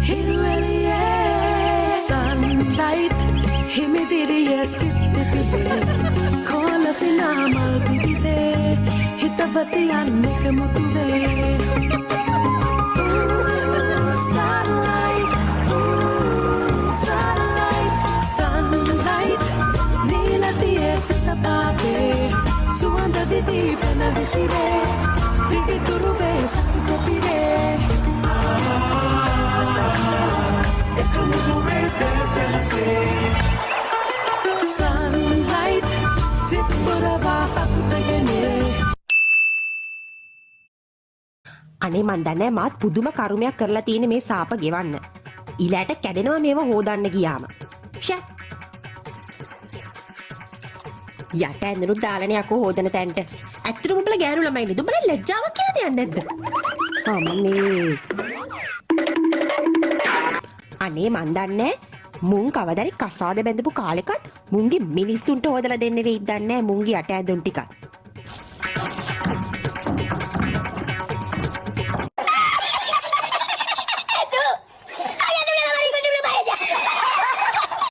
හිරුවෙලියේ sunlight හිමිදිරිය සිත්තිතිලේ කොලසිනාමල් පිටිතේ හිතපති යන්නෙක මුතුවේ sunlight sunlight නීලතියේ සිත පාපේ සුවඳ දිදී පැන විසිරේ පිවිතුරුවේ සතුට පිරේ sunlight සිත් පුරවා සතුට ගෙනේ අනේ මන් දන්නේ මාත් පුදුම කර්මයක් කරලා තියෙන මේ සාප ගෙවන්න. ඊළාට කැඩෙනවා මේව හොදන්න ගියාම. ෂා. යට ඇඳුම් දාලානේ අකෝ හොදන තැනට. ඇත්තටම උඹලා ගෑනු ළමයි නේද? උඹලා ලැජ්ජාවක් කියලා දෙයක් නැද්ද? අම්මේ. අනේ මන් දන්නේ මුන් කවදාරි කසාද බැඳපු කාලෙකත් මුන්ගේ මිනිස්සුන්ට හොදලා දෙන්න වෙයිද දන්නේ මුන්ගේ යට ඇඳුම් ටිකක්.